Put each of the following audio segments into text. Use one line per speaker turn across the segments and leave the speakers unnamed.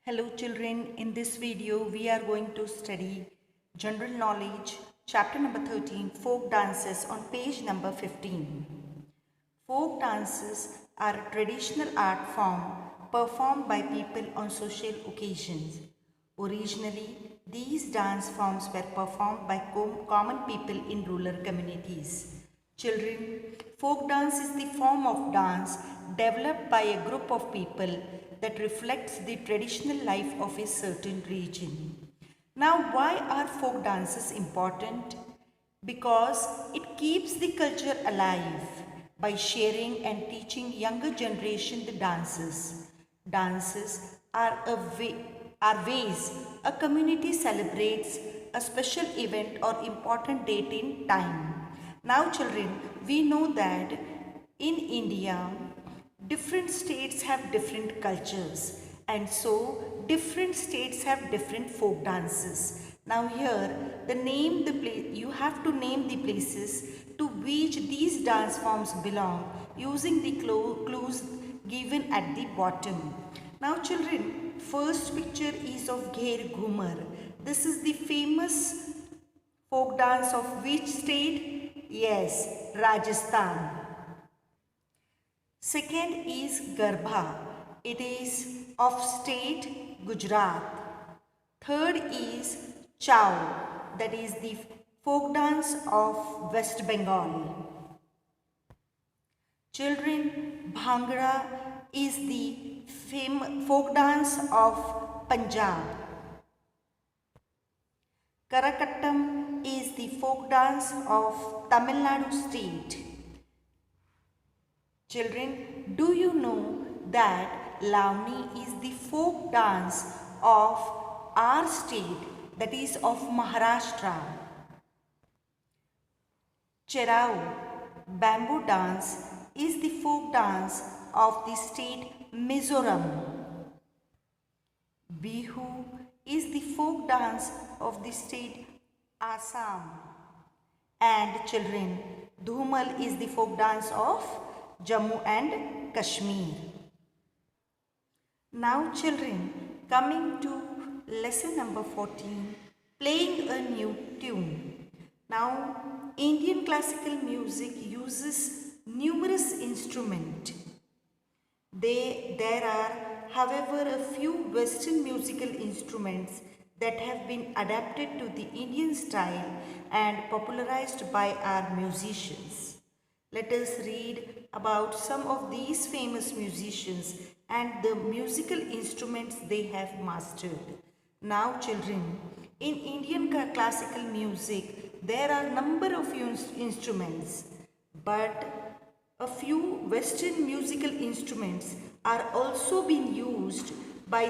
Hello children, in this video we are going to study General Knowledge chapter number 13 Folk Dances on page number 15. Folk dances are a traditional art form performed by people on social occasions. Originally, these dance forms were performed by common people in rural communities. Children, folk dance is the form of dance developed by a group of people that reflects the traditional life of a certain region. Now, why are folk dances important? Because it keeps the culture alive by sharing and teaching younger generation the dances. Dances are ways a community celebrates a special event or important date in time. Now children, we know that in India, different states have different cultures and so different states have different folk dances. Now here, you have to name the places to which these dance forms belong using the clues given at the bottom. Now children, first picture is of Gher Ghumar. This is the famous folk dance of which state? Yes, Rajasthan. Second is Garbha. It is of state Gujarat. Third is Chow. That is the folk dance of West Bengal. Children, Bhangra is the folk dance of Punjab. Karakattam is the folk dance of Tamil Nadu state. Children, do you know that Lavani is the folk dance of our state, that is of Maharashtra? Cherau, bamboo dance, is the folk dance of the state Mizoram. Bihu is the folk dance of the state Assam. And children, Dhumal is the folk dance of Jammu and Kashmir. Now children, coming to lesson number 14, playing a new tune. Now, Indian classical music uses numerous instruments. There are, however, a few Western musical instruments that have been adapted to the Indian style and popularized by our musicians. Let us read about some of these famous musicians and the musical instruments they have mastered. Now children, in Indian classical music, there are number of instruments, but a few Western musical instruments are also being used by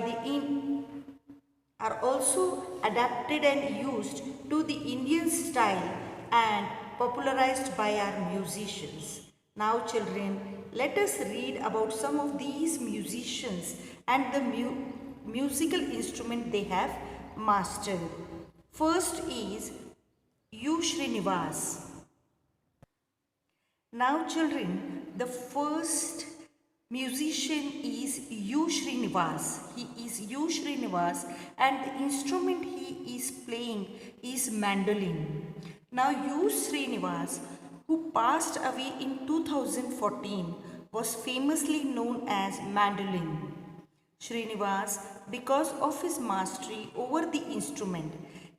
are also adapted and used to the Indian style and popularized by our musicians. Now children, let us read about some of these musicians and the musical instrument they have mastered. First is U. Srinivas. Now children, the first musician is U. Srinivas. He is U. Srinivas and the instrument he is playing is mandolin. Now U. Srinivas, who passed away in 2014, was famously known as mandolin. Srinivas, because of his mastery over the instrument,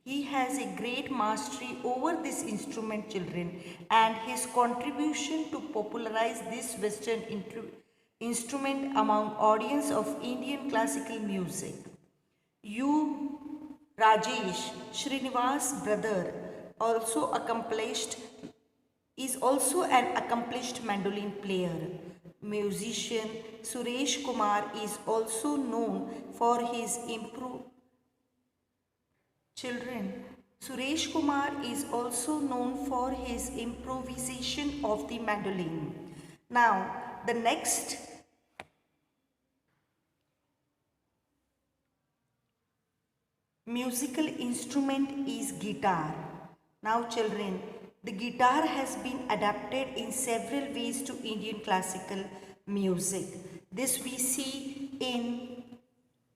he has a great mastery over this instrument children, and his contribution to popularize this Western instrument among audience of Indian classical music. U. Rajesh, Srinivas' brother, is also an accomplished mandolin player. Musician Suresh Kumar is also known for his Suresh Kumar is also known for his improvisation of the mandolin. Now, the next musical instrument is guitar. Now children, the guitar has been adapted in several ways to Indian classical music. This we see in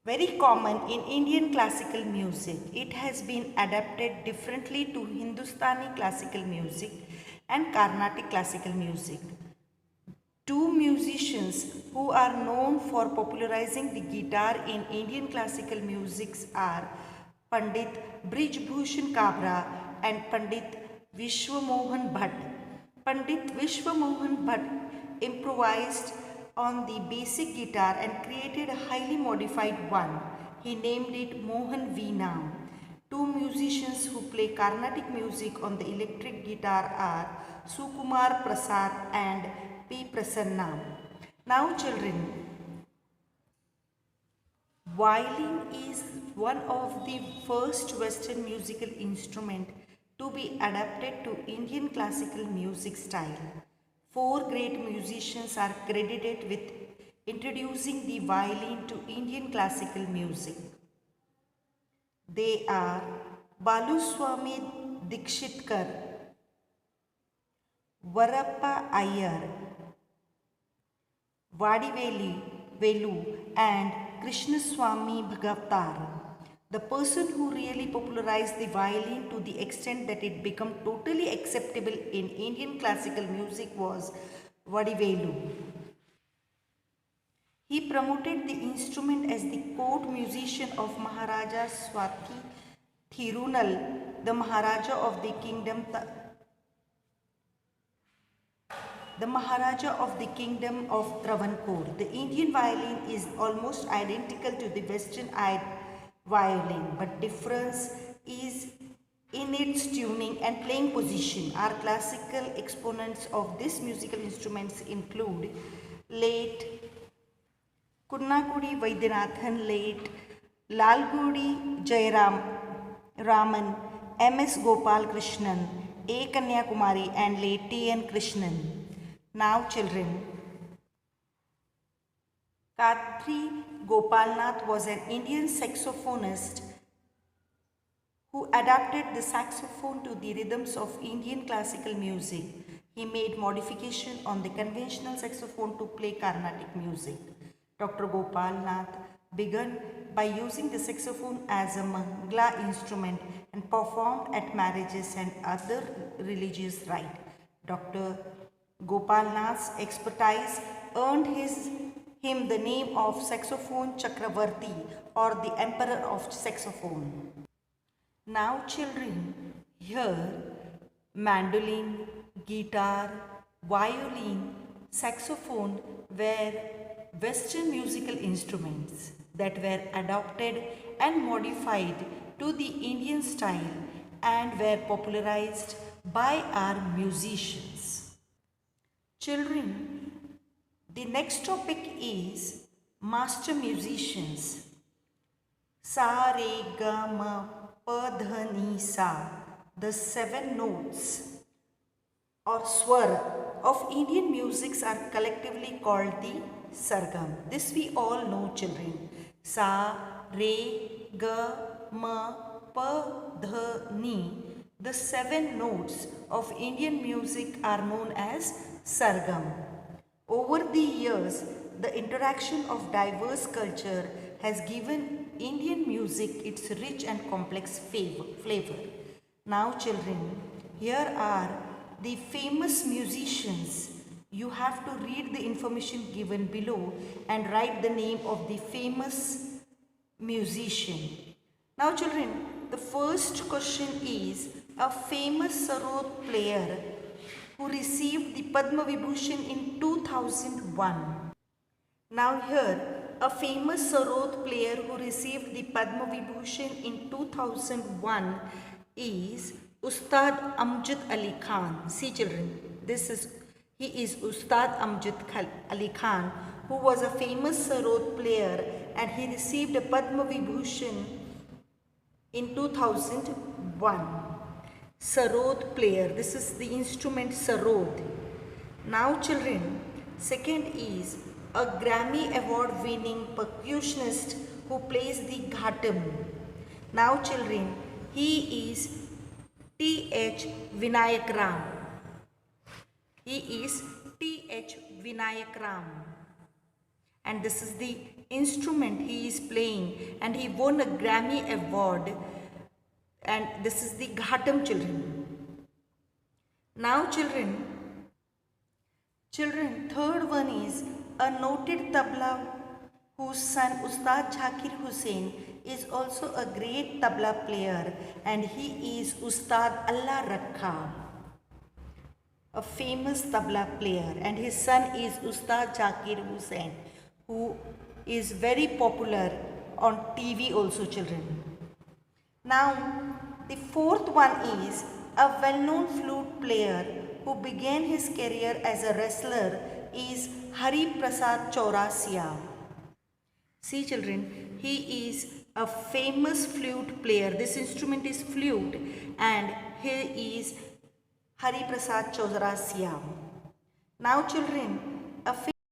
very common in Indian classical music. It has been adapted differently to Hindustani classical music and Carnatic classical music. Two musicians who are known for popularizing the guitar in Indian classical music are Pandit Brij Bhushan Kabra and Pandit Vishwamohan Bhatt. Pandit Vishwamohan Bhatt improvised on the basic guitar and created a highly modified one. He named it Mohan Veena. Two musicians who play Carnatic music on the electric guitar are Sukumar Prasad and P. Prasanna. Now children, violin is one of the first Western musical instrument to be adapted to Indian classical music style. Four great musicians are credited with introducing the violin to Indian classical music. They are Baluswami Dikshitkar, Varappa Iyer, Velu and Krishnaswamy Bhagavatar. The person who really popularized the violin to the extent that it became totally acceptable in Indian classical music was Vadivelu. He promoted the instrument as the court musician of Maharaja Swathi Thirunal, the Maharaja of the Kingdom of Travancore. The Indian violin is almost identical to the Western violin, but difference is in its tuning and playing position. Our classical exponents of these musical instruments include late Kunnakudi Vaidyanathan, late Lalgudi Raman, M.S. Gopal Krishnan, A. Kanyakumari and late T.N. Krishnan. Now children, Khatri Gopalnath was an Indian saxophonist who adapted the saxophone to the rhythms of Indian classical music. He made modification on the conventional saxophone to play Carnatic music. Dr. Gopalnath began by using the saxophone as a mangala instrument and performed at marriages and other religious rites. Dr. Gopalnath's expertise earned him the name of Saxophone Chakravarti or the Emperor of Saxophone. Now children, here mandolin, guitar, violin, saxophone were Western musical instruments that were adopted and modified to the Indian style and were popularized by our musicians. Children, the next topic is master musicians. Sa, Re, Ga, Ma, Pa, Dha, Ni, Sa. The 7 notes or swar of Indian musics are collectively called the sargam. This we all know children. Sa, Re, Ga, Ma, Pa, Dha, Ni. The 7 notes of Indian music are known as sargam. Over the years, the interaction of diverse culture has given Indian music its rich and complex flavor. Now children, here are the famous musicians. You have to read the information given below and write the name of the famous musician. Now children, the first question is a famous sarod player who received the Padma Vibhushan in 2001. Now here, a famous sarod player who received the Padma Vibhushan in 2001 is Ustad Amjad Ali Khan. See children, he is Ustad Amjad Ali Khan, who was a famous sarod player and he received a Padma Vibhushan in 2001. Sarod player, this is the instrument sarod. Now children, second is a Grammy award winning percussionist who plays the ghatam. Now children, he is T.H. Vinayak Ram. He is T.H. Vinayak Ram. And this is the instrument he is playing, and he won a Grammy award, and this is the Ghatam children. Now children, third one is a noted tabla whose son Ustad Zakir Hussain is also a great tabla player, and he is Ustad Allah Rakha, a famous tabla player, and his son is Ustad Zakir Hussain, who is very popular on TV also, children. Now the fourth one is a well-known flute player who began his career as a wrestler is Hari Prasad Chaurasia. See children, he is a famous flute player. This instrument is flute, and he is Hari Prasad Chaurasia. Now children, a